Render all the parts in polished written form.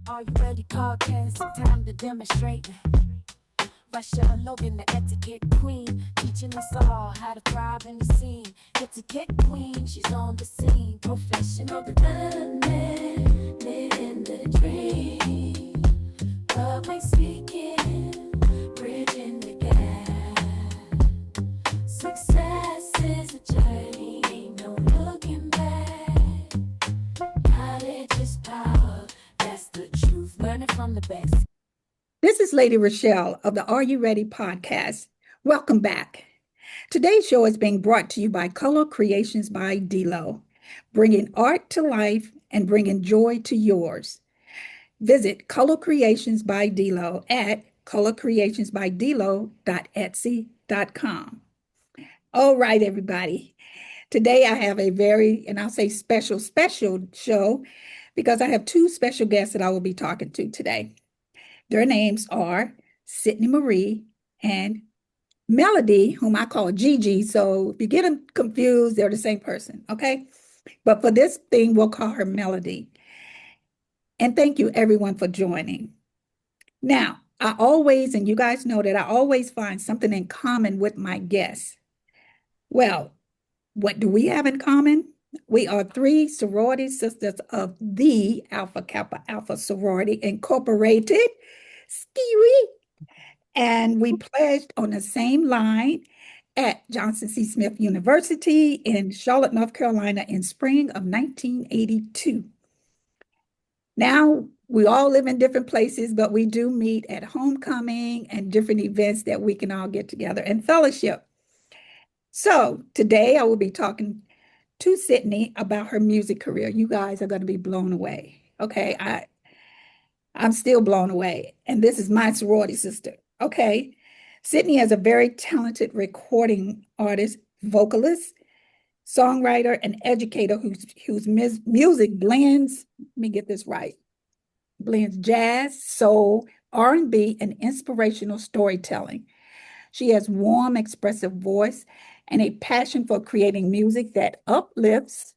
Are you ready, podcast? Time to demonstrate. Rachelle, Logan, the etiquette queen, teaching us all how to thrive in the scene. Etiquette queen, she's on the scene. Professional development, living the dream. Public speaking, bridging the gap. Success is a journey, ain't no looking back. Knowledge is power, that's the truth. Learning from the best. This is Lady Rachelle of the Are You Ready podcast. Welcome back. Today's show is being brought to you by Color Creations by D-Lo, bringing art to life and bringing joy to yours. Visit Color Creations by D-Lo at colorcreationsbydlo.etsy.com. All right, everybody. Today I have a very, and I'll say special show because I have two special guests that I will be talking to today. Their names are Sydni Marie and Melody, whom I call Gigi. So if you get them confused, they're the same person, okay? But for this thing, we'll call her Melody. And thank you, everyone, for joining. Now, I always, and you guys know that I always find something in common with my guests. Well, what do we have in common? We are three sorority sisters of the Alpha Kappa Alpha Sorority Incorporated. Ski. And we pledged on the same line at Johnson C. Smith University in Charlotte, North Carolina in spring of 1982. Now, we all live in different places, but we do meet at homecoming and different events that we can all get together and fellowship. So today I will be talking to Sydni about her music career. You guys are going to be blown away. Okay, I'm still blown away. And this is my sorority sister. Okay. Sydni is a very talented recording artist, vocalist, songwriter, and educator whose music blends, let me get this right, blends jazz, soul, R&B, and inspirational storytelling. She has warm, expressive voice and a passion for creating music that uplifts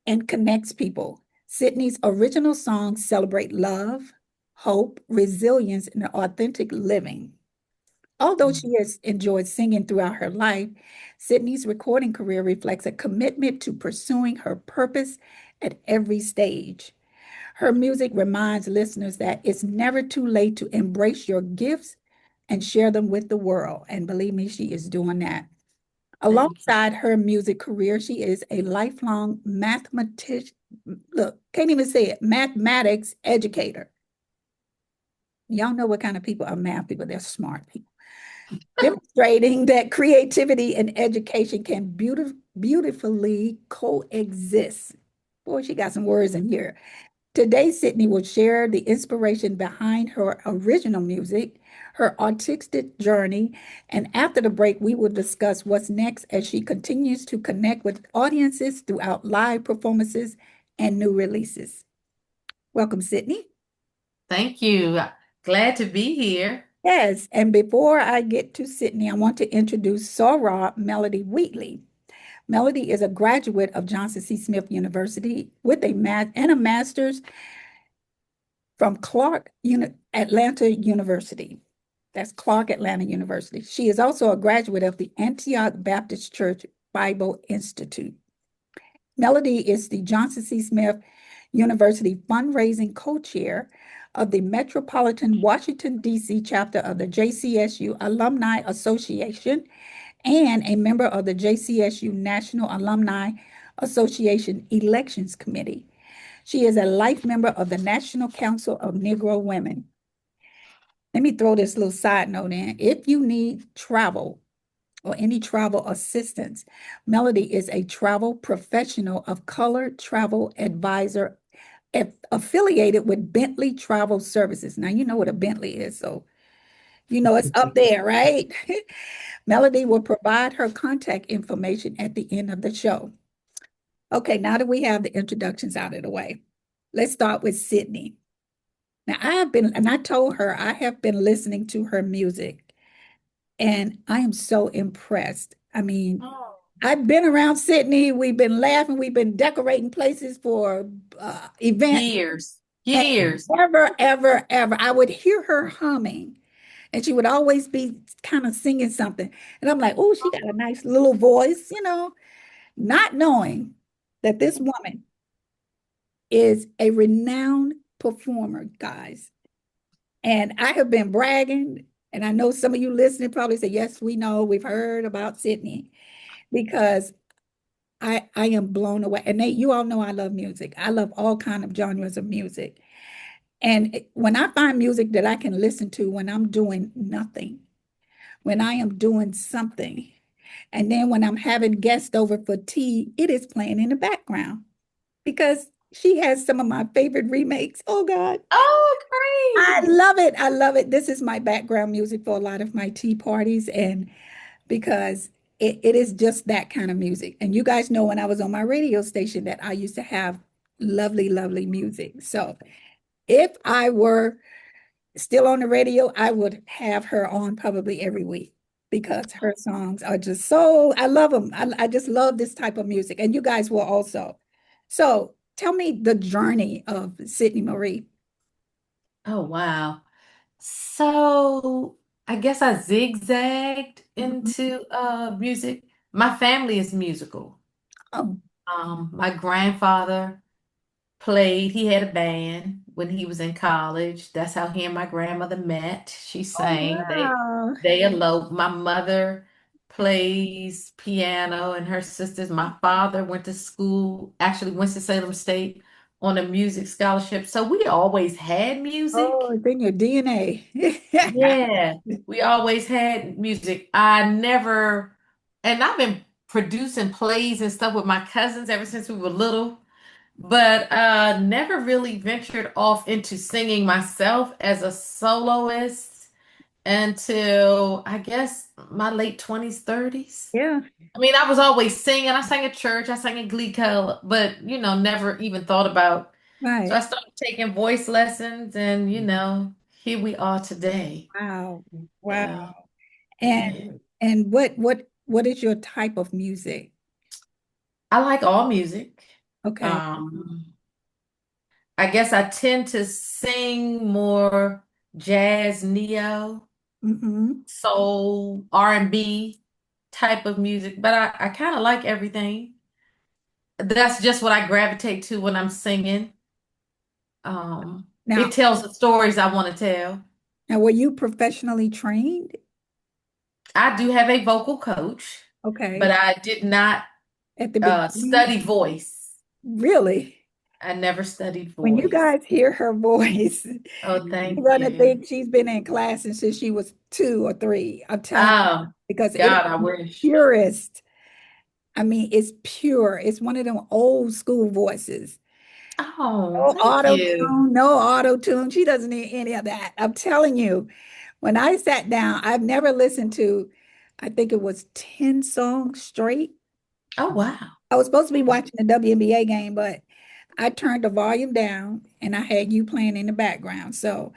and connects people. Sydni's original songs celebrate love, hope, resilience, and authentic living. Although she has enjoyed singing throughout her life, Sydni's recording career reflects a commitment to pursuing her purpose at every stage. Her music reminds listeners that it's never too late to embrace your gifts and share them with the world. And believe me, she is doing that. Alongside her music career, she is a lifelong mathematician. Look, can't even say it, mathematics educator. Y'all know what kind of people are math people, they're smart people. Demonstrating that creativity and education can beautifully coexist. Boy, she got some words in here. Today, Sydni will share the inspiration behind her original music, her artistic journey, and after the break, we will discuss what's next as she continues to connect with audiences throughout live performances and new releases. Welcome, Sydni. Thank you. Glad to be here. Yes, and before I get to Sydni, I want to introduce Soror Melody Wheatley. Melody is a graduate of Johnson C. Smith University with a master's from Atlanta University. That's Clark Atlanta University. She is also a graduate of the Antioch Baptist Church Bible Institute. Melody is the Johnson C. Smith University fundraising co-chair of the Metropolitan Washington, D.C. chapter of the JCSU Alumni Association and a member of the JCSU National Alumni Association Elections Committee. She is a life member of the National Council of Negro Women. Let me throw this little side note in. If you need travel or any travel assistance, Melody is a travel professional of color travel advisor affiliated with Bentley Travel Services. Now, you know what a Bentley is, so you know it's up there, right? Melody will provide her contact information at the end of the show. Okay, now that we have the introductions out of the way, let's start with Sydni. Now, I told her I have been listening to her music, and I am so impressed. I mean, I've been around Sydni. We've been laughing. We've been decorating places for events. Years. And Years. ever, ever, ever, I would hear her humming, and she would always be kind of singing something. And I'm like, oh, she got a nice little voice, not knowing that this woman is a renowned performer, guys. And I have been bragging, and I know some of you listening probably say, yes, we know, we've heard about Sydney, because I am blown away. And you all know I love music. I love all kind of genres of music. And when I find music that I can listen to when I'm doing nothing, when I am doing something, and then when I'm having guests over for tea, it is playing in the background because she has some of my favorite remakes. Oh God, Oh, I great. love it. I love it. This is my background music for a lot of my tea parties, and because it is just that kind of music. And you guys know when I was on my radio station that I used to have lovely, lovely music. So if I were still on the radio, I would have her on probably every week because her songs are just so, I love them. I just love this type of music. And you guys will also. So tell me the journey of Sydney Marie. Oh, wow. So I guess I zigzagged Mhm. into music. My family is musical. Oh, My grandfather played, he had a band when he was in college. That's how he and my grandmother met. She oh, sang. wow. They eloped. My mother plays piano and her sisters. My father went to school, actually Winston-Salem State on a music scholarship. So we always had Oh, music. it's in your DNA. Yeah, we always had music. I never, and I've been producing plays and stuff with my cousins ever since we were little, but never really ventured off into singing myself as a soloist until I guess my late 20s, 30s. Yeah, I mean, I was always singing. I sang at church, I sang at Glee Club, but never even thought about. So I right. started taking voice lessons, and here we are today. Wow. Wow. So, And yeah. what is your type of music? I like all music. Okay. Um, I guess I tend to sing more jazz, neo, Mm-hmm. soul, R&B type of music, but I kind of like everything. That's just what I gravitate to when I'm singing. It Now, tells the stories I want to tell. were you professionally trained? I do have a vocal coach, but Okay. I did not At the beginning? study voice. Really? I never studied When you voice. guys hear her voice, Oh, you're thank gonna you. think she's been in classes since she was 2 or 3. I'm telling you, Oh, because it God, I is wish. purest. I mean, it's pure. It's one of them old school voices. Oh, No thank auto you. tune, no auto tune. She doesn't need any of that. I'm telling you, when I sat down, I've never listened to, I think it was 10 songs straight. Oh, wow. I was supposed to be watching the WNBA game, but I turned the volume down and I had you playing in the background. So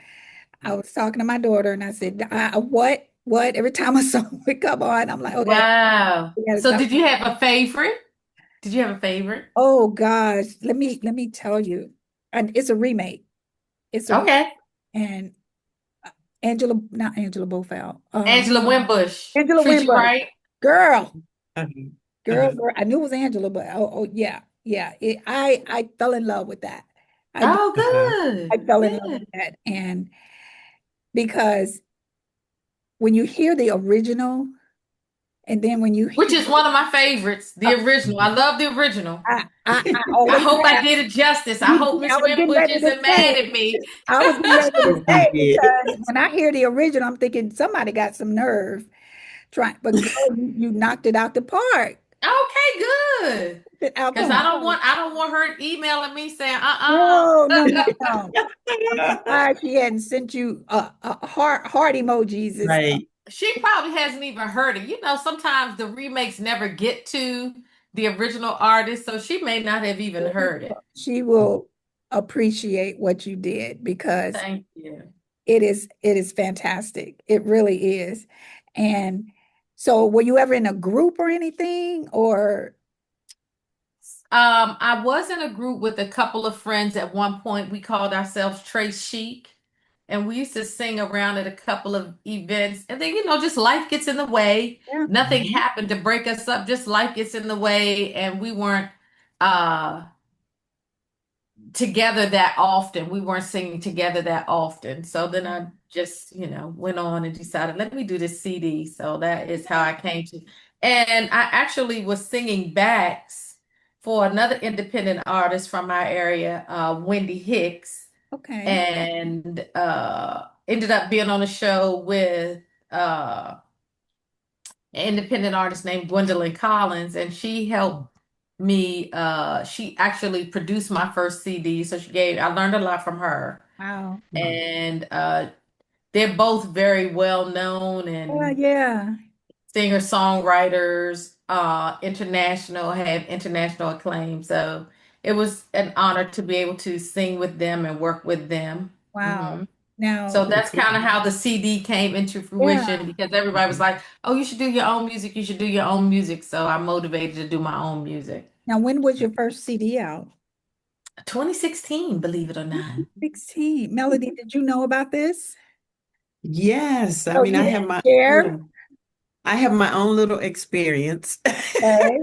I was talking to my daughter and I said, what? What? Every time a song would come on, I'm like, okay, Wow. we gotta So talk. did you have a favorite? Did you have a favorite? Oh gosh, let me tell you. And it's a remake. It's a Okay. and not Angela Bofeld. Angela Winbush. Angela Treat you Winbush. right. Girl, girl. I knew it was Angela, but yeah, yeah. I fell in love with that. I did. Oh, I good. fell in love with Good. that, and because when you hear the original, and then when you Which hear, is one of my favorites, the uh, original. I love the original. I I always hope I have. did it justice. I hope I Miss was getting Winbush ready to isn't say. mad at me. I was getting ready to Yes, you say did. because when I hear the original, I'm thinking somebody got some nerve trying. But girl, you knocked it out the park. Okay, good. It out the Because park. I don't want her emailing me saying, No, no, no, no. I'm surprised she hadn't sent you heart emojis and stuff. Right. She probably hasn't even heard it. Sometimes the remakes never get to the original artist, so she may not have even heard it. She will appreciate what you did because Thank you. it is fantastic. It really is. And so were you ever in a group or anything or I was in a group with a couple of friends at one point. We called ourselves Trace Chic, and we used to sing around at a couple of events. And then, just life gets in the way. Yeah. Nothing Mhm. happened to break us up, just life gets in the way, and we weren't uh together that often. We weren't singing together that often. So then I just, went on and decided, let me do this CD. So that is how I came to. And I actually was singing backs for another independent artist from our area, Wendy Hicks, Okay. and ended up being on a show with uh, an independent artist named Gwendolyn Collins, and she helped me. She actually produced my first CD, so I learned a lot from her. Wow. Mhm. And they're both very well known Yeah, and yeah. singer-songwriters, international, have international acclaim. So it was an honor to be able to sing with them and work with them. Wow. hmm Now, So Oh, that's kind of cool. how the CD came into yeah. fruition because everybody was Mhm. like, "Oh, you should do your own music. You should do your own music." So I'm motivated to do my own music. Now, when was your first CD out? 2016, believe it or not. 16. Melody, did you know about this? Yes, I So mean, you didn't share? I have my own little experience. Okay.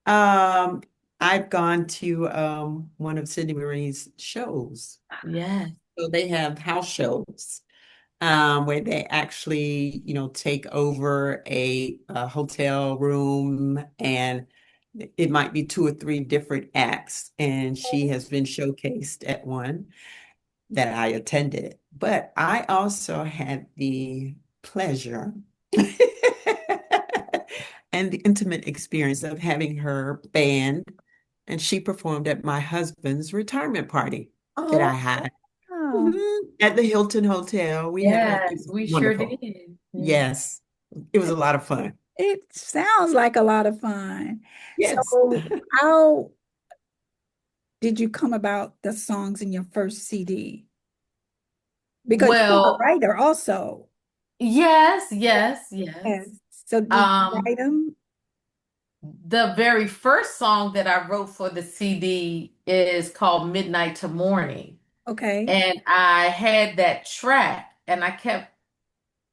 Um, I've gone to one of Sydney Marie's shows. Yes. So they have house shows where they actually, take over a hotel room and it might be two or three different acts. And she has been showcased at one that I attended. But I also had the pleasure and the intimate experience of having her band, and she performed at my husband's retirement party that I Oh, had. wow. At the Hilton Hotel. It yes, was we sure wonderful. did. Yeah. Yes, it was a lot of fun. It sounds like a lot of fun. Yes. So, how did you come about the songs in your first CD? Because you're a Well, writer also. yes, yes, yes. Yes. So, did you Um, write them? the very first song that I wrote for the CD is called Midnight to Morning. Okay. And I had that track and I kept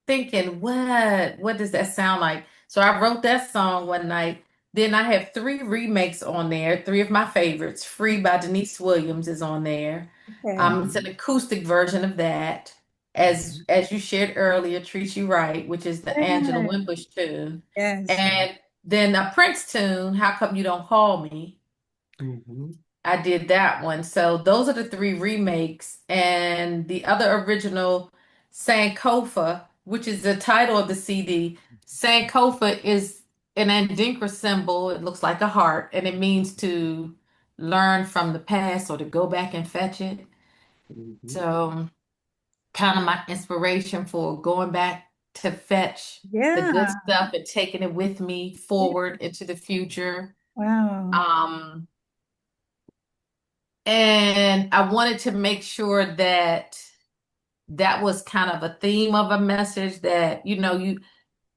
thinking, what does that sound like? So I wrote that song one night. Then I have three remakes on there, three of my favorites. Free by Denise Williams is on there. Okay. It's an Mhm. acoustic version of that. Mhm. As you shared earlier, Treat You Right, which is the Angela Yes. Wimbush tune. Yes. And then a Prince tune, How Come You Don't Call Me? Mhm. I did that one. So those are the three remakes. And the other original, Sankofa, which is the title of the CD. Sankofa is an Adinkra symbol. It looks like a heart, and it means to learn from the past or to go back and fetch it. Mhm. So kind of my inspiration for going back to fetch the good Yeah. stuff and taking it with me Yeah. forward into the future. Wow. Um, And I wanted to make sure that that was kind of a theme of a message that,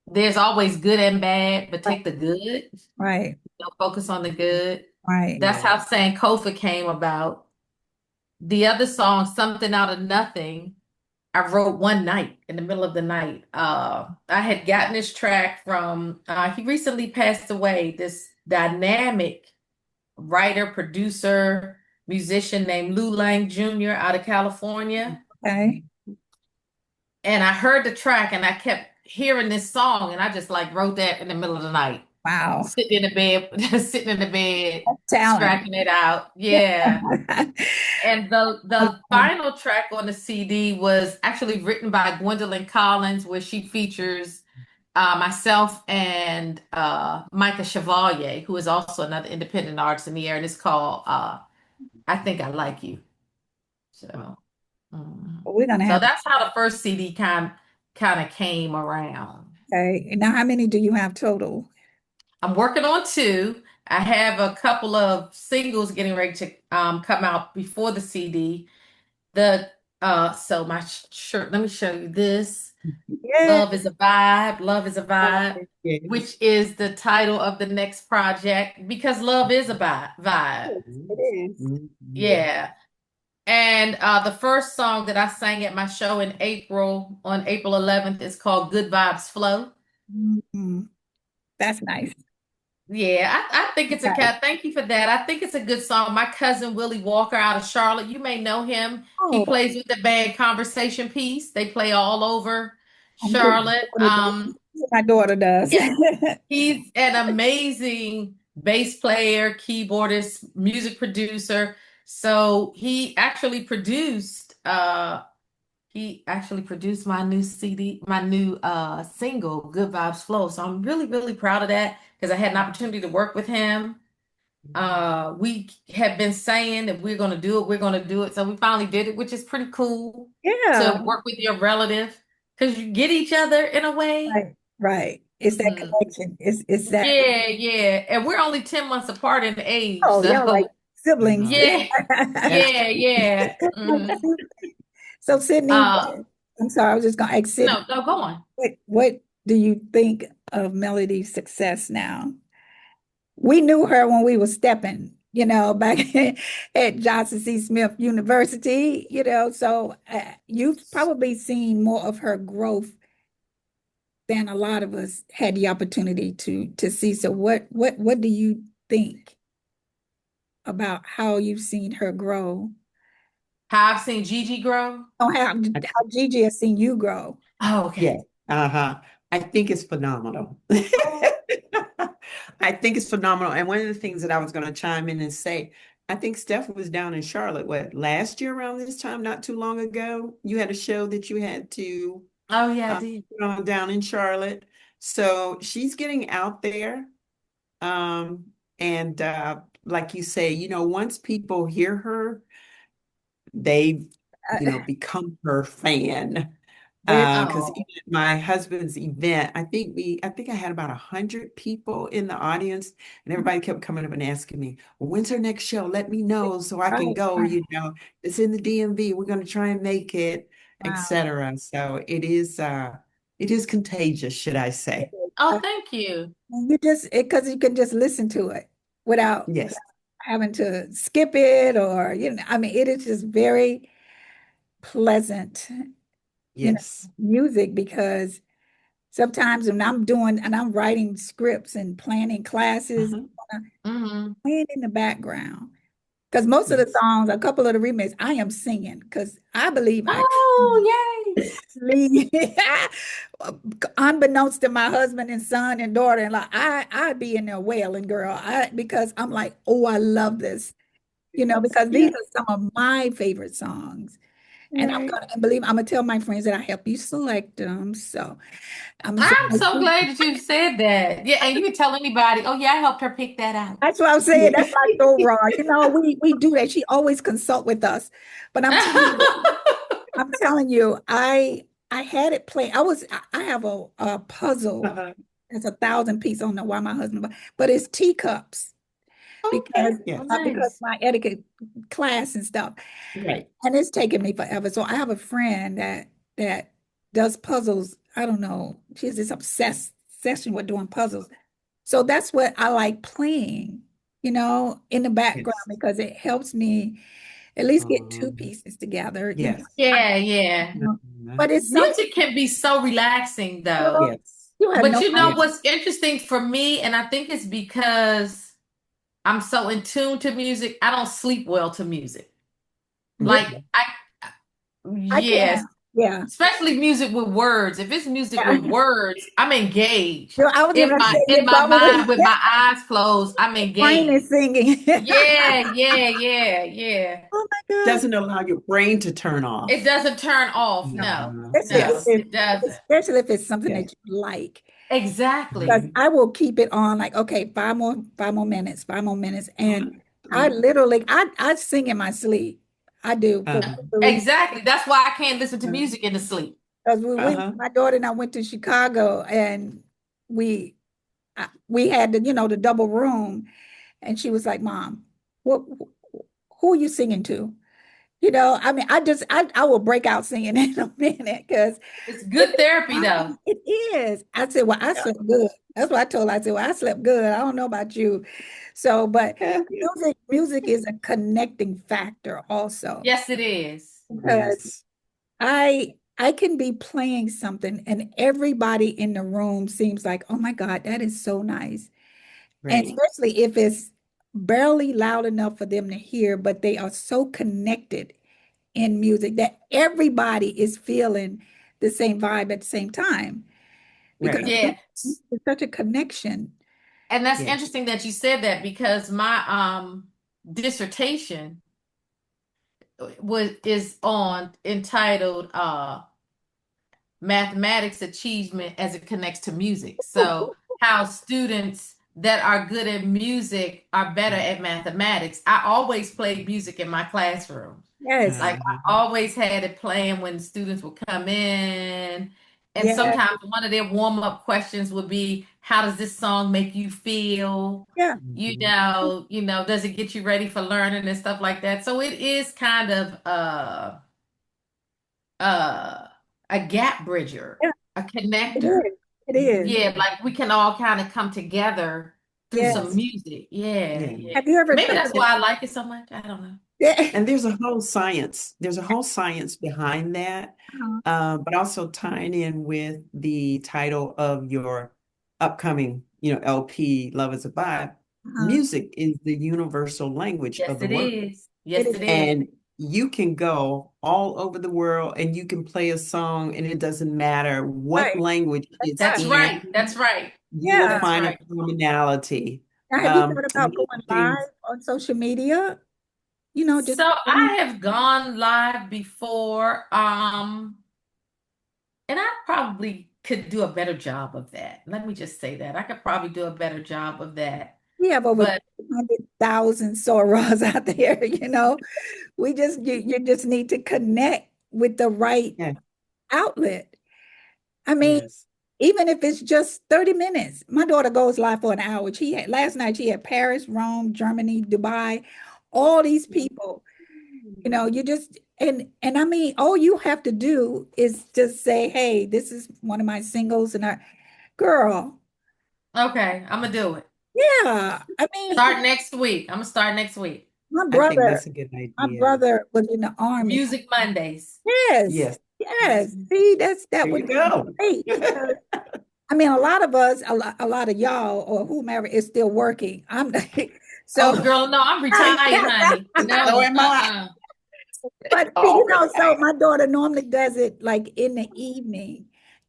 there's always good and bad, but Right. take the good, Right. focus on the good. Right. That's Yeah. how Sankofa came about. The other song, Something Out of Nothing, I wrote one night in the middle of the night. I had gotten this track from, he recently passed away, this dynamic writer, producer, musician named Lou Lang Jr. out of California. Okay. And I heard the track and I kept hearing this song and I just like wrote that in the middle of the night. Wow. Sitting in the bed, just sitting in the bed, Talent. scratching it out. Yeah. Yeah. And the final track on the CD was actually written by Gwendolyn Collins, where she features myself and Micah Chevalier, who is also another independent artist in the air, and it's called I Think I Like You. So, mhm. We're gonna So have, that's how the first CD kind of came around. okay. Now, how many do you have total? I'm working on two. I have a couple of singles getting ready to come out before the CD. The So my shirt, let me show you this. Yeah. Love is a Vibe. Love is a Vibe, Yes. which is the title of the next project because love is a vibe. It is. Mhm. Yeah. And the first song that I sang at my show in April, on April 11th, is called Good Vibes Flow. Mhm. That's nice. Yeah, I think it's a Right. cat. Thank you for that. I think it's a good song. My cousin Willie Walker out of Charlotte, you may know him. He Oh, plays with the band Conversation Piece. They play all over I'm sure Charlotte. my daughter does. Yeah, he's an amazing bass player, keyboardist, music producer. So he actually produced my new CD, my new single, Good Vibes Flow. So I'm really, really proud of that because I had an opportunity to work with him. We have been saying that we're gonna do it, we're gonna do it. So we finally did it, which is pretty cool Yeah. to work with your relative because you get each other in a way. Right. Right. It's that Mhm. connection. It's that. Yeah, yeah. And we're only 10 months apart in age. Oh, y'all like So siblings. Uh-huh. yeah, That's yeah, yeah. Hmm. So Sydney, Uh I'm sorry, I was just gonna ask Sydney, no, go on. what do you think of Melody's success now? We knew her when we were stepping, back at Johnson C. Smith University, so you've probably seen more of her growth than a lot of us had the opportunity to see. So what do you think about how you've seen her grow? How I've seen Gigi grow. Oh, how Gigi has seen you grow. Oh, okay. Yeah. Uh-huh. I think it's phenomenal. I think it's phenomenal. And one of the things that I was going to chime in and say, I think Steph was down in Charlotte, what, last year around this time, not too long ago. You had a show that you had to Oh yeah, I did. put on down in Charlotte. So she's getting out there. Um, and like you say, once people hear her, they've, Uh, become her fan. very, Because Oh. even at my husband's event, I think I had about 100 people in the audience, and everybody kept coming up and asking me, well, when's her next show? Let me know so I can right, go, right. it's in the DMV. We're going to try and make it, Wow. etc. So it is contagious, should I say. Oh, thank you. You just because you can just listen to it without Yes, having to skip it or I mean it is just very pleasant, you know, yes. music because sometimes when I'm doing and I'm writing scripts and planning classes, Uh-huh. Hmm. playing in the background. Because most of the Yes. songs, a couple of the remakes, I am singing because I believe I Oh, yay. lead. Unbeknownst to my husband and son and daughter-in-law, I'd be in there wailing, girl. Because I'm like, oh, I love this, Yes. because these Yeah. are some of my favorite songs. And Right. I'm gonna tell my friends that I help you select them. So I'm so I'm so glad that you said that. Yeah, and you can tell anybody, oh yeah, I helped her pick that out. that's what I'm saying. That's like so raw. We do that. She always consult with us. But I'm telling you, I had it play. I have a puzzle. Uh-huh. It's 1,000 pieces. I don't know why my husband, but it's teacups Okay. Oh, because nice. my etiquette class and stuff, Right. and it's taken me forever. So I have a friend that does puzzles. I don't know. She has this obsession with doing puzzles. So that's what I like playing, in the background Yes. because it helps me at least get two Um, pieces together. yes. I- Yeah, yeah. but it's something, Music can be so relaxing though. Yes. you have But no you know idea. Yes. what's interesting for me, and I think it's because I'm so in tune to music, I don't sleep well to music. Like Okay. I yes, can. Yeah. especially music with words. If it's music Yeah. with words, I'm engaged. I was In even my saying in you my probably mind with my eyes closed, I'm brain engaged. is singing. Yeah, yeah, yeah, yeah. Oh my God. Doesn't allow your brain to turn It off. doesn't turn off. No, Especially if no, Yes. it doesn't. especially if it's something Yes. that you like. Because Exactly. Mhm. I will keep it on like, okay, 5 more minutes, 5 more minutes. And I Uh-huh. literally I sing in my sleep. I do for Uh-huh. the reason. Exactly. That's why I can't listen to music in the sleep. Because Uh-huh. my daughter and I went to Chicago and we we had the double room and she was like, Mom, what who are you singing to? I mean, I will break out singing in a minute because It's good therapy though. it is. I said, well, I Yeah. slept good. That's what I told her. I said, well, I slept good. I don't know about you. So, but music is a connecting factor also. Yes, it is. Because Yes. I can be playing something and everybody in the room seems like, oh my God, that is so nice. And Right. especially if it's barely loud enough for them to hear, but they are so connected in music that everybody is feeling the same vibe at the same time because Right. Yeah. it's such a connection. And that's Yes. interesting that you said that because my dissertation is on entitled mathematics achievement as it connects to music. So, how students that are good at music are better at mathematics. I always played music in my classroom. Yes, Like I always had it playing when students would come in. And yeah, sometimes one of their warm-up questions would be, how does this song make you feel? yeah, Does it get you ready for learning and stuff like that? So it is kind of uh a gap bridger, yeah, a it connector. is. It is. Yeah, like we can all kind of come together through some Yes. music. Yeah, Yeah. yeah. Have you ever Maybe tried that's it? why I like it so much. I don't know. Yeah. And there's a whole science. There's a whole science behind that, but also tying in with the title of your upcoming, LP, Love is a Vibe. Uh-huh. Music is the universal language Yes, of the it world. is. It Yes, is. it is. And you can go all over the world and you can play a song, and it doesn't matter what Right. language That's it's That's right. in, right. That's right. you will Yeah. That's find a right. commonality. Now, have you Um, thought one about of going the live things, on social media? Just So performing? I have gone live before, and I probably could do a better job of that. Let me just say that. I could probably do a better job of that. We have over But 200,000 Soros out there. You just need to connect with the right yeah, outlet. I mean, yes, even if it's just 30 minutes. My daughter goes live for an hour. Last night she had Paris, Rome, Germany, Dubai, all these people. You just and I mean, all you have to do is just say, hey, this is one of my singles, and I girl, okay, I'm gonna do it. yeah. I mean, Start next week. I'm gonna start next week. my I think brother, that's a good my idea. brother was in the army. Music Mondays. Yes, Yes, yes. See, that there you would be go. great because I mean, a lot of us, a lot of y'all or whomever is still working. I'm Oh, so, girl, no, I'm retired, honey. So No, am I. but All so right. my daughter normally does it like in the evening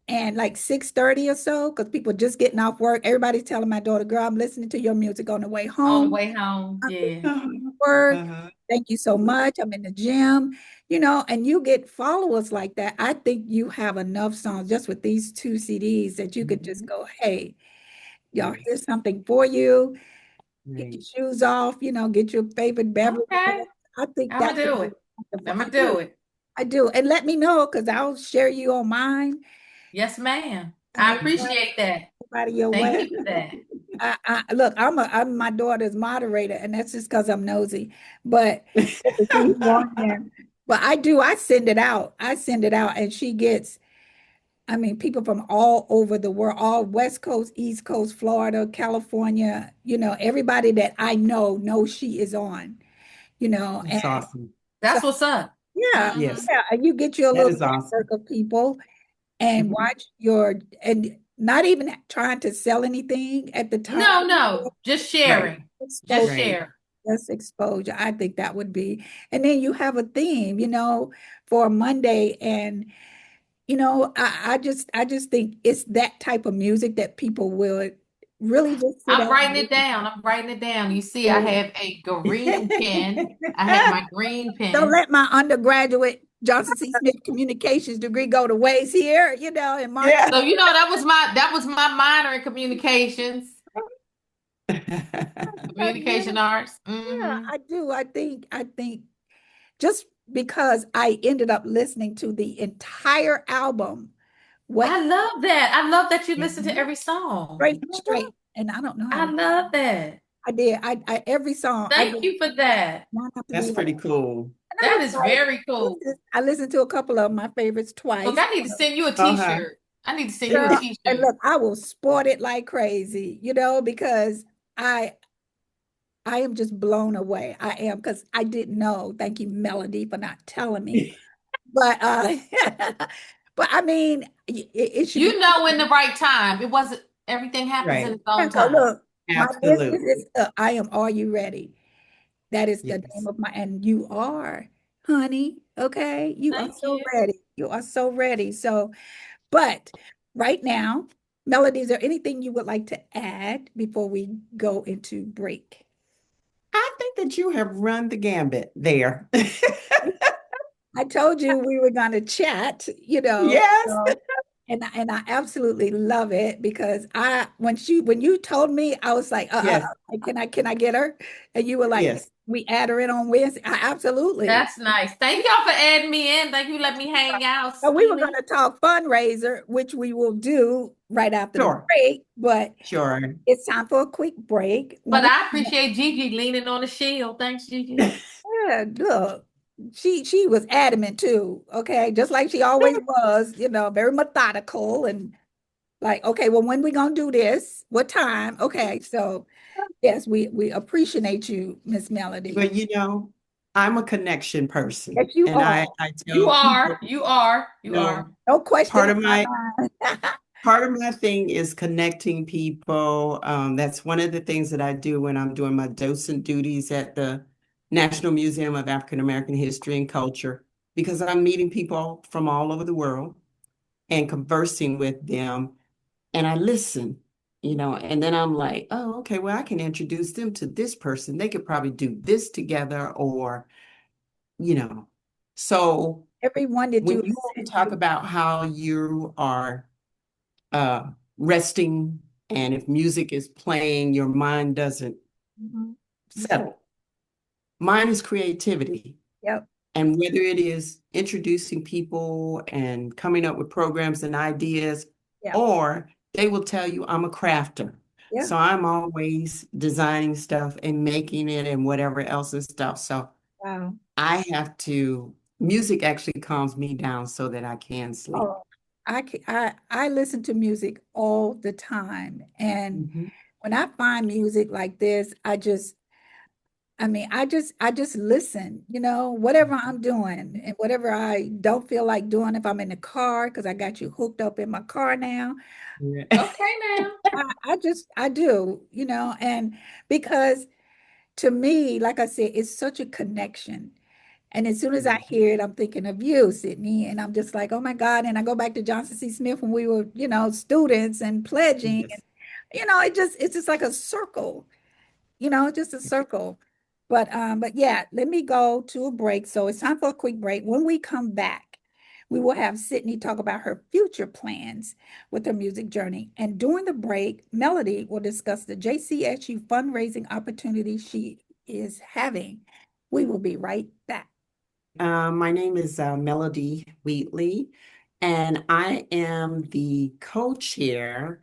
and like 6:30 or so, because people just getting off work. Everybody's telling my daughter, girl, I'm listening to your music on the way On the home. way home. I'm Yeah. listening to work. Uh-huh. Thank you so much. I'm in the gym, and you get followers like that. I think you have enough songs just with these two CDs that you could just Mhm. go, hey, y'all, Yes, here's something for you. Get your right. shoes off, get your favorite beverage. Okay. I think I'm that gonna would do be it. wonderful. I'm I gonna do. do it. I do. And let me know because I'll share you on mine Yes, ma'am. and I everybody, appreciate that. your Thank way. you for that. Look, I'm my daughter's moderator, and that's just because I'm nosy. But to see who's on there. But I send it out. I send it out, and she gets, I mean, people from all over the world, all West Coast, East Coast, Florida, California, everybody that I know knows she is on, and That's awesome. so That's what's up. yeah, Hmm. Yes, yeah, and you get your that little is awesome. network of people and Mhm. watch and not even trying to sell anything at the time. No, no, just Right, sharing. Just Exposure, right. share. just exposure. I think that would be, and then you have a theme, for Monday, and I just think it's that type of music that people will really just sit I'm down and writing it listen down. I'm writing it down. You see, I to. have a green pen. I have my green Don't pen. let my undergraduate Johnson C. Smith communications degree go to waste here, in Yeah. marketing. So that was my minor in communications, Yeah, communication arts. yeah, Hmm. I do. I think just because I ended up listening to the entire album, what I love that. I love that you listen to Mhm. every song. straight, and I don't know how I to. love that. I did. I every song I Thank did you for that. not have to That's be pretty like, cool. And I That was is like, very cool. I listened to a couple of my favorites Look, twice. I need to send you a Uh-huh. t-shirt. I need to send you a Girl, and t-shirt. look, I will sport it like crazy, because I I am just blown away. I am because I didn't know. Thank you, Melody, for not telling me. But but I mean, it should be. You know in the right time. It wasn't everything happens in Right. its own Yeah, so time. look, my business Absolutely. is I am Are You Ready? That is the name Yes. of my, and you are, honey. Okay, you are Thank so you. ready. You are so ready. So, but right now, Melody, is there anything you would like to add before we go into break? I think that you have run the gambit there. I told you we were going to chat, Yes. so, and I absolutely love it because when you told me, I was like, Yes. can I get her? And you were like, Yes. we add her in on Wednesday. Absolutely. That's nice. Thank y'all for adding me in. Thank you. Let me hang out, So we were going Skeeny. to talk fundraiser, which we will do right after the Sure. break, but Sure. it's time for a quick break. When But we I appreciate Gigi leaning on the shield. Thanks, Gigi. Yeah, look, she was adamant too, okay, just like she always was, very methodical and like, okay, well, when we gonna do this? What time? Okay, so yes, we appreciate you, Miss Melody. But I'm a connection person, Yes, you and are. I You tell are. people, You are. you You are. No question part in of my my mind. part of my thing is connecting people. That's one of the things that I do when I'm doing my docent duties at the National Museum of African American History and Culture, because I'm meeting people from all over the world and conversing with them, and I listen, and then I'm like, oh, okay, well, I can introduce them to this person. They could probably do this together, or, you know. So Everyone that you when you all listen talk to. about how you are resting, and if music is playing, your mind doesn't Mhm. settle. Mine is creativity. Yep, And whether it is introducing people and coming up with programs and ideas, yep, or they will tell you I'm a crafter. yep. So I'm always designing stuff and making it and whatever else and stuff. So Wow. music actually calms me down so that I can sleep. Oh, I listen to music all the time, and Mhm. when I find music like this, I mean, I just listen, whatever I'm doing and whatever I don't feel like doing, if I'm in the car, because I got you hooked up in my car now. Yeah. Okay now. I do, and because to me, like I said, it's such a connection. And as soon as I hear it, I'm thinking of you, Sydney, and I'm just like, oh my God. And I go back to Johnson C. Smith when we were, students and pledging, and Yes. it's just like a circle. Just a circle. But yeah, let me go to a break. So it's time for a quick break. When we come back, we will have Sydney talk about her future plans with her music journey. And during the break, Melody will discuss the JCSU fundraising opportunity she is having. We will be right back. My name is Melody Wheatley, and I am the co-chair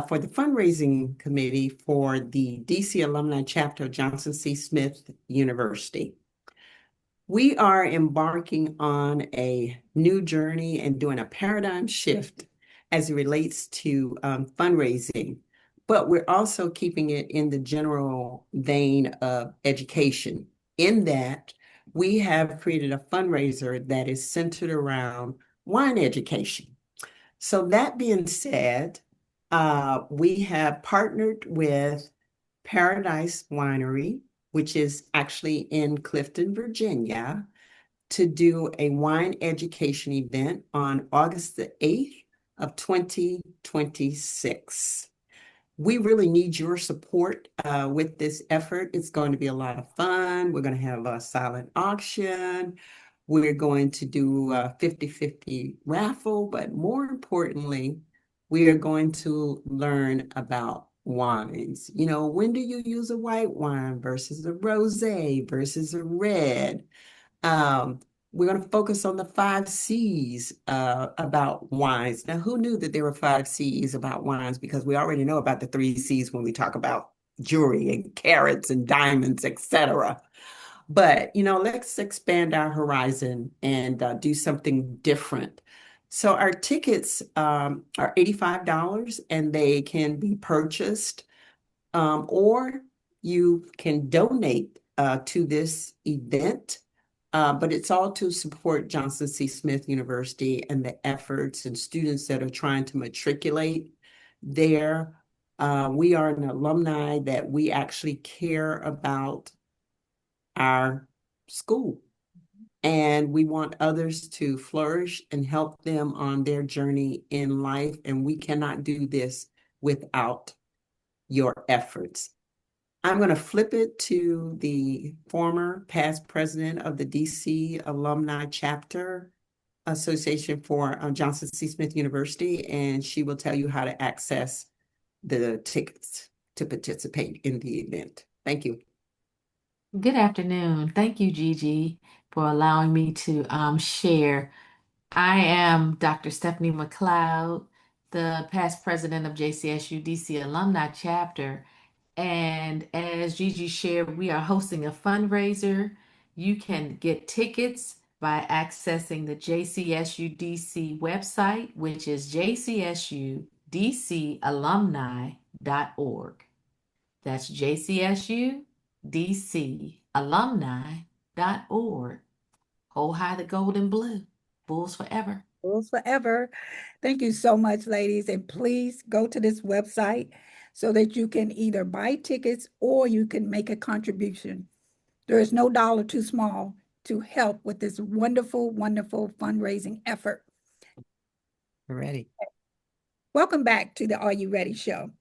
for the fundraising committee for the DC Alumni Chapter of Johnson C. Smith University. We are embarking on a new journey and doing a paradigm shift as it relates to fundraising, but we're also keeping it in the general vein of education, in that we have created a fundraiser that is centered around wine education. So that being said, we have partnered with Paradise Winery, which is actually in Clifton, Virginia, to do a wine education event on August the 8th of 2026. We really need your support with this effort. It's going to be a lot of fun. We're going to have a silent auction. We're going to do a 50-50 raffle, but more importantly, we are going to learn about wines. When do you use a white wine versus a rosé versus a red? Um, we're going to focus on the 5 C's about wines. Now, who knew that there were 5 C's about wines? Because we already know about the 3 C's when we talk about jewelry and carats and diamonds, etc. But, let's expand our horizon and do something different. So our tickets are $85 and they can be purchased or you can donate to this event. But it's all to support Johnson C. Smith University and the efforts and students that are trying to matriculate there. We are an alumni that we actually care about our school. And we want others to flourish and help them on their journey in life. And we cannot do this without your efforts. I'm going to flip it to the former past president of the DC Alumni Chapter Association for Johnson C. Smith University, and she will tell you how to access the tickets to participate in the event. Thank you. Good afternoon. Thank you, Gigi, for allowing me to share. I am Dr. Stephanie McLeod, the past president of JCSU DC Alumni Chapter. And as Gigi shared, we are hosting a fundraiser. You can get tickets by accessing the JCSU DC website, which is jcsudcalumni.org. That's jcsudcalumni.org. Hold high the gold and blue. Bulls forever. Rules forever. Thank you so much, ladies. And please go to this website so that you can either buy tickets or you can make a contribution. There is no dollar too small to help with this wonderful, wonderful fundraising effort. Ready. Welcome back to the Are You Ready show.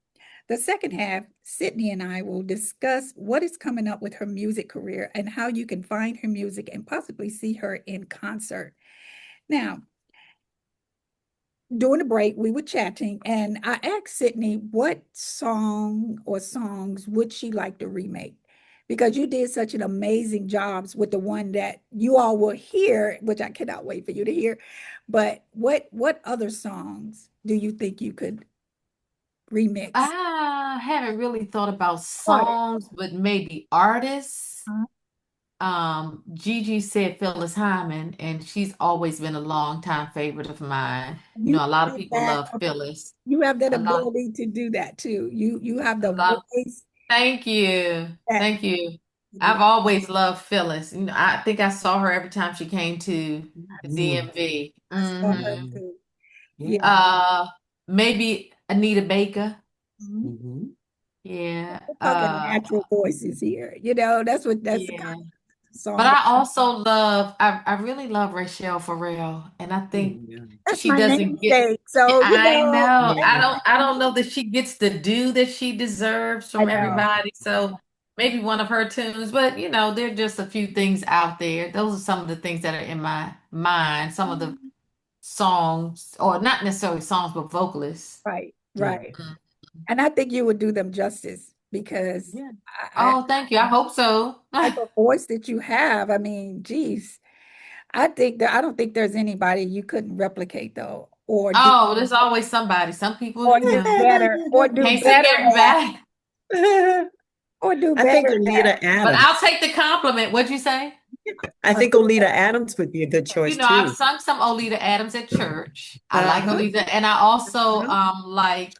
The second half, Sydney and I will discuss what is coming up with her music career and how you can find her music and possibly see her in concert. Now, during the break, we were chatting, and I asked Sydney what song or songs would she like to remake? Because you did such an amazing jobs with the one that you all will hear, which I cannot wait for you to hear. But what other songs do you think you could remix? I haven't really thought about Artist. songs, but maybe artists. Uh-huh. Gigi said Phyllis Hyman, and she's always been a longtime favorite of mine. You You know, a lot of have people that, love Phyllis. you have that A lot, ability to do that too. You have a the lot. voice Thank you. that Thank you. to do I've that. always loved Phyllis. You know, I think I saw her every time she came to the Mm. DMV. I saw her Hmm too. Yeah. Yeah. Maybe Anita Baker. Mhm. Mhm. Yeah. We're talking natural voices here. That's the Yeah. kind of But song that I also love, I really love Rachelle Farrell, and I think Mm, yeah. that's she my doesn't get. namesake. So, I know. that's Yeah. my I don't namesake. know that she gets the due that she deserves I from know. everybody. So maybe one of her tunes, but there are just a few things out there. Those are some of the things that are in my mind. Some of the songs, or not necessarily songs, but vocalists. Right, Yeah. right. Mm. And I think you would do them justice because Yeah. Oh, thank you. I hope so. type of voice that you have. I mean, geez, I don't think there's anybody you couldn't replicate though, Oh, there's always somebody. Some people, or do better, can't sing at, everybody. or do I think better at. Olita But I'll Adams. take the compliment. What'd you say? I think Olita Adams would be a good choice I've too. sung some Olita Adams at church. I like Uh-huh. Olita, and I also Uh-huh. like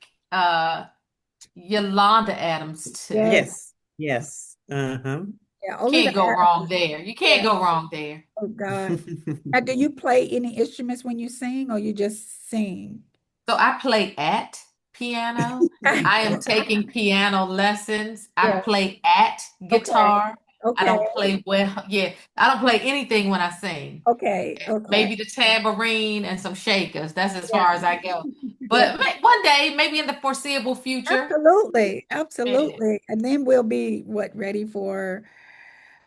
Yolanda Adams too. Yes, Yes. Yes. Uh-huh. yeah, only the Can't go wrong Adams. there. You Yeah. can't go wrong there. Oh God. Now, do you play any instruments when you sing, or you just sing? So I play at piano. I am taking piano lessons. I Yeah. play at Okay. guitar. I Okay. don't play well. Yeah, I don't play anything when I sing. Okay. Okay. Maybe the tambourine and some shakers. That's as Yeah. far as I go. Yeah. But one day, maybe in the foreseeable future. Absolutely. Yeah. Absolutely. And then we'll be ready for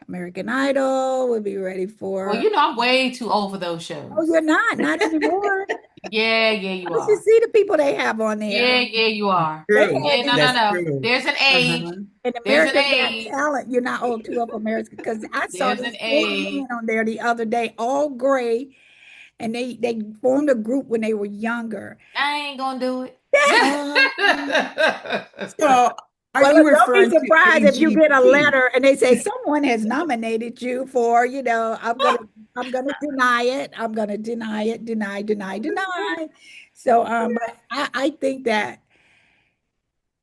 American Idol. We'll be ready Well, for, I'm way too old for those oh, you're shows. not anymore. Yeah, yeah, you I should are. see the people they have on there. Yeah, yeah, you are. They True. had Yeah, no, no, That's no. true. There's an age. Uh-huh. an There's an American Got age. Talent. You're not old too up American because I saw There's an these four age. men on there the other day, all gray, and they formed a group when they were younger. I ain't gonna do it. Um, so Are Well, you don't be referring to surprised if you get a AGP? letter and they say someone has nominated you for, I'm gonna deny it. I'm gonna deny it, deny. So, but I think that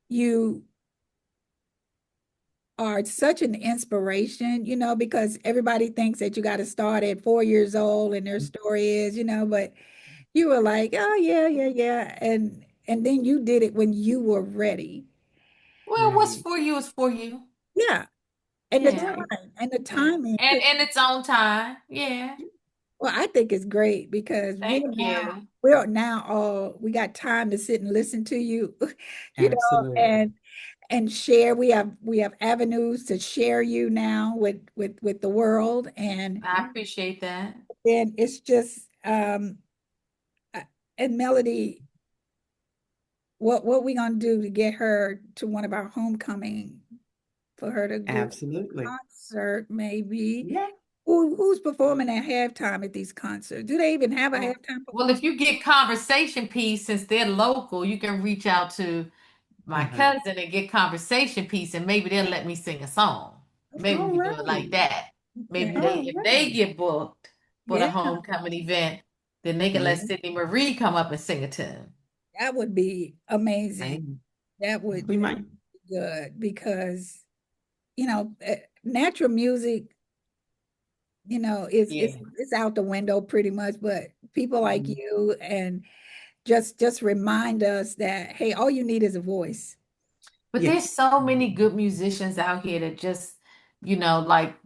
you are such an inspiration, because everybody thinks that you got to start at 4 years old and their story is, but you were like, oh yeah, yeah, yeah. And then you did it when you were ready. Well, what's Right. for you is for you. Yeah. And the Yeah. Right. time and the Yeah. timing And too. in its own time. Yeah. Well, I think it's great because Thank you. we're now all we got time to sit and listen to you, Absolutely. and share. We have avenues to share you now with the world, and I appreciate that. then it's just uh, and Melody, what we gonna do to get her to one of our homecoming for her to do a Absolutely. concert maybe? Yeah. Who's performing at halftime at these concerts? Do they even have a Well, halftime well, if performance? you get conversation piece, since they're local, you can reach out to my Uh-huh. cousin and get conversation piece, and maybe they'll let me sing a song. Maybe All we can do it right. like that. Maybe Okay. they, All if they right. get booked for the Yeah, homecoming event, then they can let Yeah. Sydney Marie come up and sing a tune. that would be amazing. Right. That would We might. be good because, natural music, is Yeah. it's out the window pretty much, but people like Mhm. you and just remind us that, hey, all you need is a voice. But there's Yes. so many good musicians out here that just, like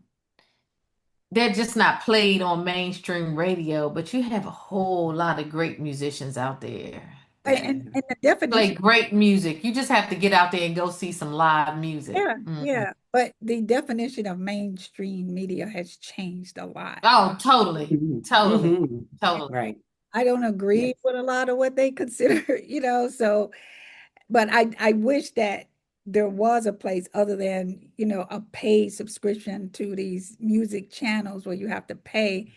they're just not played on mainstream radio, but you have a whole lot of great musicians out there And, that and, Yeah. and the play definition, great music. You just have to get out there and go see some live music. yeah, Mhm. yeah, but the definition of mainstream media has changed a lot. Oh, totally, Mhm. totally, Mhm. totally. Right. I don't agree Yes. with a lot of what they consider, so, but I wish that there was a place other than, a paid subscription to these music channels where you have to pay,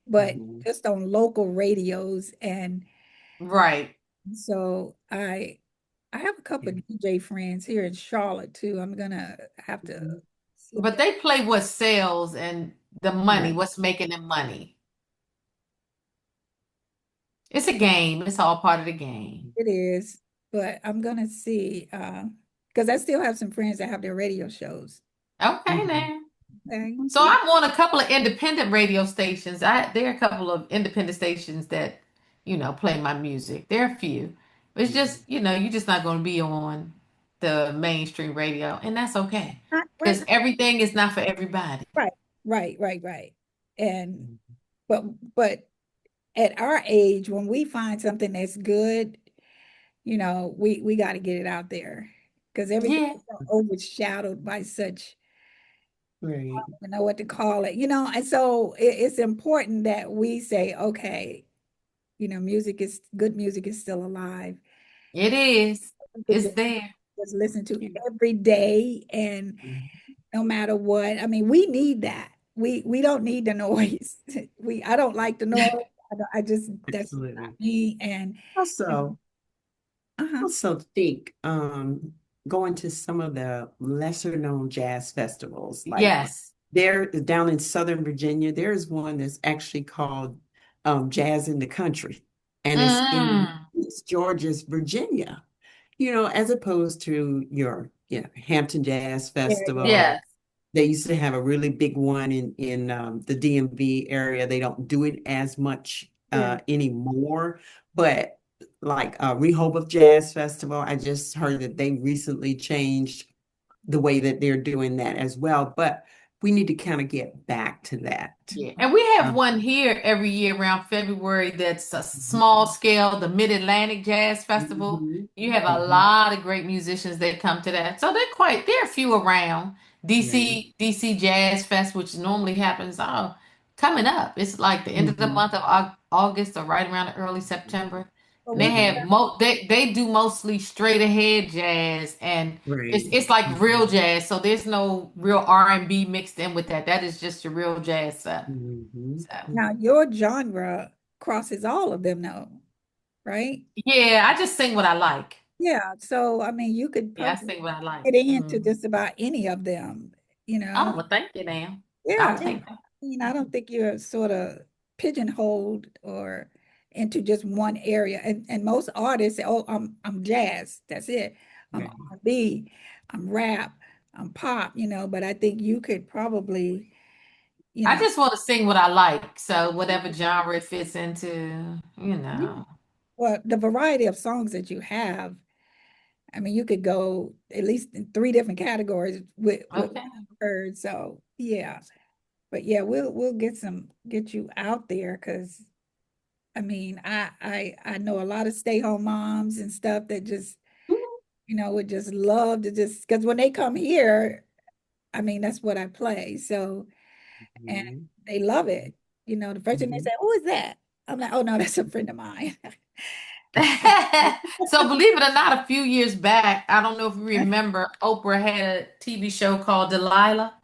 but Mhm. just on local radios. And Right. so I have a couple Yeah. of DJ friends here in Charlotte too. I'm gonna have to Mhm. sit But down. they play what sells and the money, Right. what's making them money. It's a game. It's all part of the game. It is, but I'm gonna see, because I still have some friends that have their radio shows. Okay, Mhm. now. Okay. So Okay. I'm on a couple of independent radio stations. There are a couple of independent stations that, play my music. There are a few. It's Mhm. just, you're just not going to be on the mainstream radio, and that's okay. Right, Because everything is not for everybody. right, right. And Mhm. but but at our age, when we find something that's good, we got to get it out there because everything Yeah, is so overshadowed by such, Right. I don't know what to call it, and so it's important that we say, okay, good music is still alive. it is. We can It's just, there. just listen to Yeah. every day, and Mhm. no matter what. I mean, we need that. We don't need the noise. I don't like the noise. I just that's not Absolutely. me. And Also, uh-huh. also think going to some of the lesser known jazz festivals, like Yes. there down in Southern Virginia, there's one that's actually called Jazz in the Country, and it's in Mm. it's Georgia's Virginia, as opposed to your Hampton Jazz Yeah. Festival. Yes. They used to have a really big one in the DMV area. They don't do it as much Yeah. anymore, but like Rehoboth Jazz Festival, I just heard that they recently changed the way that they're doing that as well. But we need to kind of get back to that. Yeah, and we have Uh, one here every year around February that's a mhm, small scale, the Mid-Atlantic Jazz Festival. mhm, You have a mhm, lot of great musicians that come to that. So there are a few around. right. DC Jazz Fest, which normally happens coming up. It's like the end of the Mhm, month of August or right around early September. But And they we have mhm, they do mostly straight ahead jazz, and it's right. it's like real Mhm, jazz. So there's no real R&B mixed in with that. That is just your real jazz stuff. mhm, So now your genre crosses all of them, though, right? yeah, I just sing what I like. Yeah, so I mean, you could Yeah, I probably sing what I like. get into Mhm. just about any of them, you Oh, know? well, thank you, now. I'll Yeah, take that. I don't think you're sort of pigeonholed or into just one area. And most artists say, "Oh, I'm jazz. That's it. I'm Right. R&B. I'm rap. I'm pop." But I think you could probably, you I know, just want to sing what I like. So whatever genre it fits into, yeah. Well, the variety of songs that you have, I mean, you could go at least in three different categories with what Okay. I've heard. So yeah, but yeah, we'll get you out there because I mean, I know a lot of stay-home moms and stuff that just, would just love to just because when they come here, I mean, that's what I play. So, and Mhm. they love it. The first thing they Mhm. say, "Who is that?" I'm like, "Oh no, that's a friend of mine." So believe it or not, a few years back, I don't know if you remember, Oprah had a TV show called Delilah.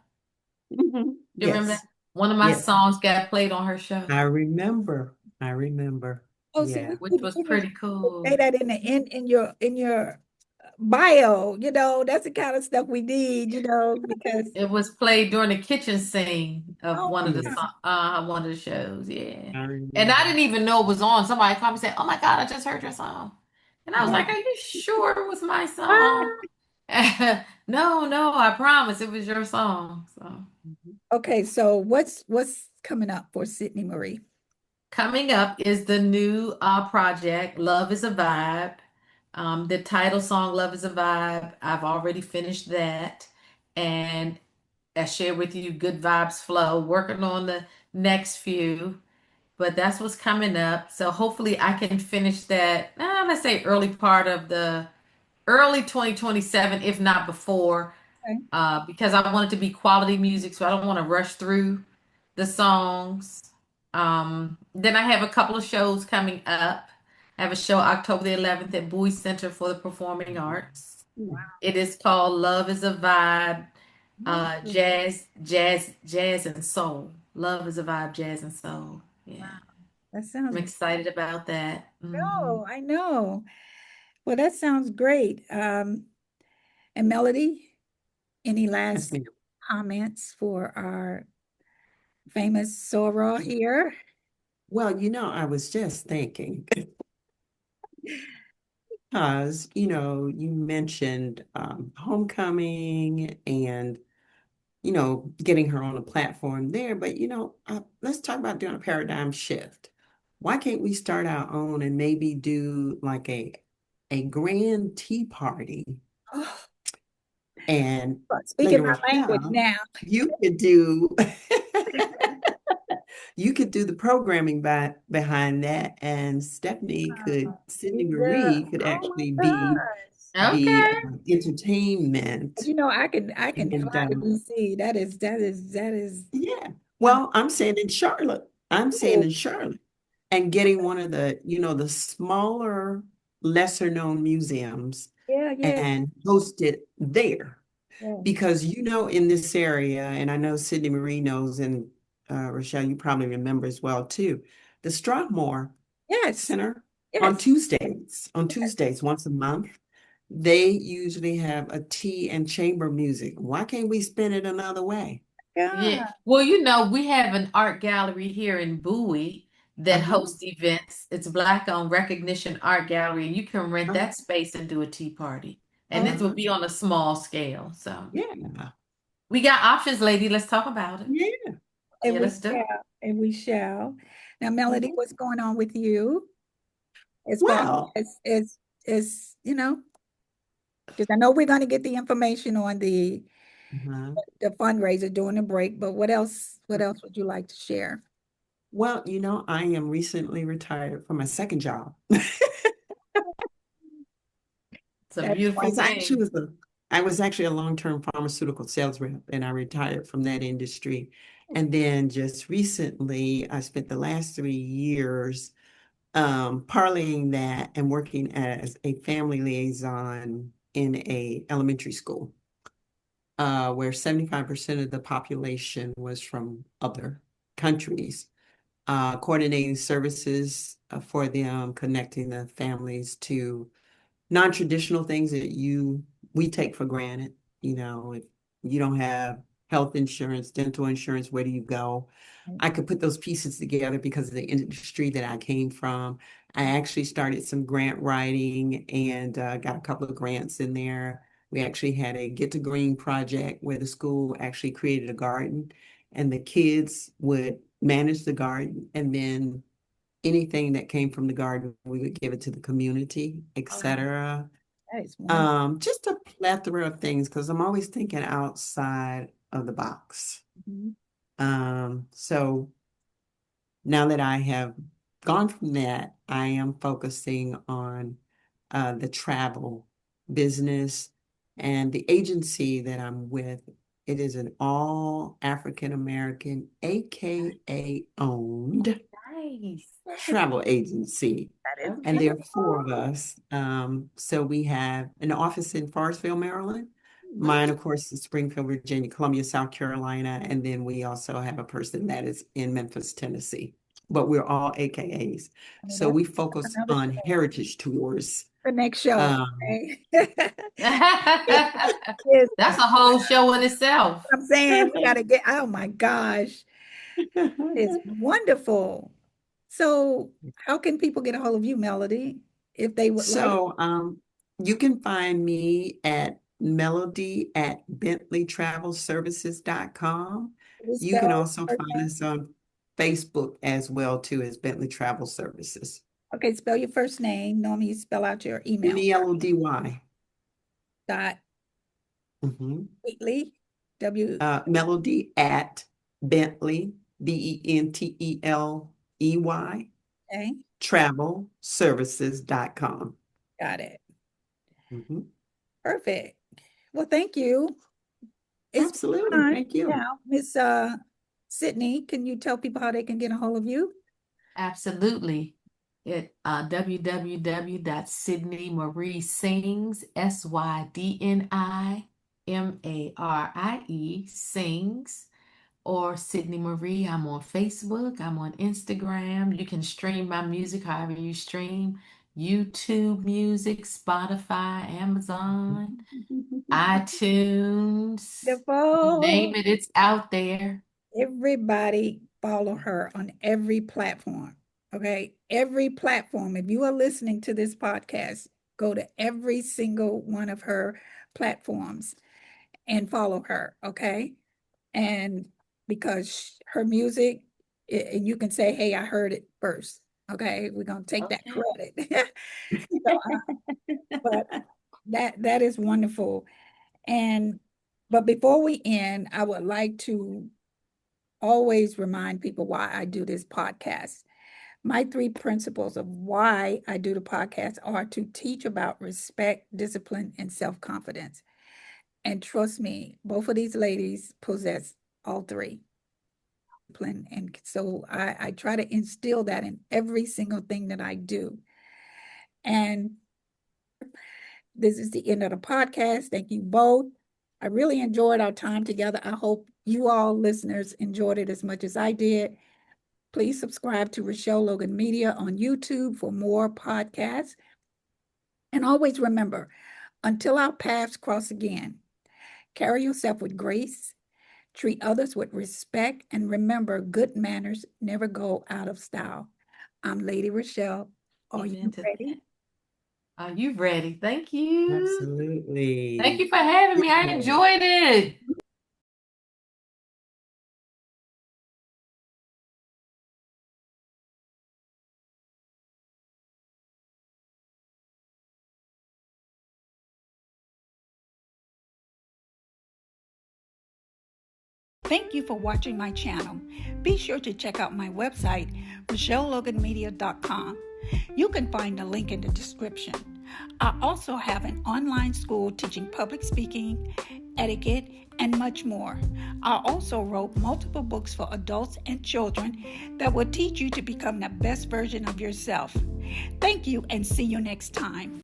Mhm. Do you remember that? Yes. One of my Yes. songs got played on her show, I remember. I remember. Oh, see, Yeah. which was we need pretty to say cool. that in your bio. That's the kind of stuff we need. Because It was played during the kitchen scene of oh Yeah. one of the shows, yeah. I And I remember. didn't even know it was on. Somebody called me and said, "Oh my God, I just heard your song." And I was wow. like, "Are you sure it was my song?" Ah, No, no, I promise it was your song. So Mhm. okay, so what's coming up for Sydney Marie? coming up is the new project, Love is a Vibe. The title song, Love is a Vibe. I've already finished that. And I shared with you Good Vibes Flow, working on the next few, but that's what's coming up. So hopefully I can finish that, let's say early part of the early 2027, if not before, Okay. because I want it to be quality music, so I don't want to rush through the songs. Then I have a couple of shows coming up. I have a show October the 11th at Bowie Center for the Performing Arts. Mhm. It is called Love is a Vibe, Oh, jazz and soul. Love is a Vibe, jazz and soul. Yeah, that I'm sounds excited about that. no, I know. Well, that sounds great. And Melody, any Yes, last ma'am. comments for our famous Sora here? Well, I was just thinking, because, you mentioned homecoming and, getting her on a platform there. But, let's talk about doing a paradigm shift. Why can't we start our own and maybe do like a grand tea party? Oh, And speaking Lady my language Rachelle, now. you could do you could do the programming behind that, and Sydney Jesus. Marie could Oh my actually be gosh. the Okay. But entertainment. I can And fly to DC. That is yeah, um, well, I'm saying in Charlotte. I'm saying oh, in Charlotte, and getting one of the smaller, lesser known museums yeah, yeah, and host it there. yeah. Because in this area, and I know Sydney Marie knows, and Rochelle, you probably remember as well too, the Strathmore Yes, Center on yes. Tuesdays, once a month, they usually have a tea and chamber music. Why can't we spin it another way? Yeah. Yeah. Well, we have an art gallery here in Bowie that Uh-huh. hosts events. It's Black owned Recognition Art Gallery, and you can rent Uh-huh. that space and do a tea party. And this will Uh-huh. be on a small scale. So Yeah. we got options, lady. Let's talk about it. Yeah. And Yeah, we let's do it. shall. And we shall. Now, Melody, Mhm. what's going on with you as far Well, as because I know we're going to get the information on uh-huh. the fundraiser during the break, but what else would you like to share? Well, I am recently retired from my second job. It's a That's beautiful Because thing. I was actually a long-term pharmaceutical sales rep, and I retired from that industry. And then just recently, I spent the last 3 years parlaying that and working as a family liaison in a elementary school, where 75% of the population was from other countries, coordinating services for them, connecting the families to non-traditional things that we take for granted. If you don't have health insurance, dental insurance, where do you go? I could put those pieces together because of the industry that I came from. I actually started some grant writing and got a couple of grants in there. We actually had a Get to Green project where the school actually created a garden and the kids would manage the garden, and then anything that came from the garden, we would give it to the community, etc. That is wonderful. Just a plethora of things because I'm always thinking outside of the box. Mhm. So now that I have gone from that, I am focusing on the travel business and the agency that I'm with. It is an all African American, AKA owned Nice. travel agency. That is And there are four of beautiful. us. So we have an office in Forestville, Maryland. Mhm. Mine, of course, is Springfield, Virginia, Columbia, South Carolina. And then we also have a person that is in Memphis, Tennessee. But we're all AKAs. I mean, So we that's focus another on show. heritage tours. The next show. Um, Okay. It is. That's a whole show in itself. I'm saying we gotta get, oh my gosh, it's wonderful. So how can people get a hold of you, Melody, if they would like? So you can find me at Melody at BentleyTravelServices.com. Can you You can spell also first find name? us on Facebook as well too as Bentley Travel Services. Okay, spell your first name. Normally you spell out your email. Melody. Dot Mhm. Wheatley, W, Melody at Bentley, BENTELEY, okay, travelservices.com. got it. Mhm. Perfect. Well, thank you. It's Absolutely. time Thank you. now. Miss Sydney, can you tell people how they can get a hold of you? Absolutely. At www.sydneymarie sings, or Sydney Marie. I'm on Facebook, I'm on Instagram. You can stream my music however you stream. YouTube Music, Spotify, Amazon, iTunes. You name Wonderful. it, it's out there. Everybody follow her on every platform. Okay. Every platform. If you are listening to this podcast, go to every single one of her platforms and follow her. Okay. And because her music, and you can say, hey, I heard it first. Okay. We're going to take that Okay. credit. So, but that is wonderful. And but before we end, I would like to always remind people why I do this podcast. My three principles of why I do the podcast are to teach about respect, discipline, and self-confidence. And trust me, both of these ladies possess all three. And so I try to instill that in every single thing that I do. And this is the end of the podcast. Thank you both. I really enjoyed our time together. I hope you all listeners enjoyed it as much as I did. Please subscribe to Rachelle Logan Media on YouTube for more podcasts. And always remember, until our paths cross again, carry yourself with grace, treat others with respect, and remember, good manners never go out of style. I'm Lady Rachelle. Are Amen you to ready? that. Are you ready? Thank you. Thank Absolutely. you for having me. I Okay. enjoyed it. Thank you for watching my channel. Be sure to check out my website, RachelleLoganMedia.com. You can find the link in the description. I also have an online school teaching public speaking, etiquette, and much more. I also wrote multiple books for adults and children that will teach you to become the best version of yourself. Thank you and see you next time.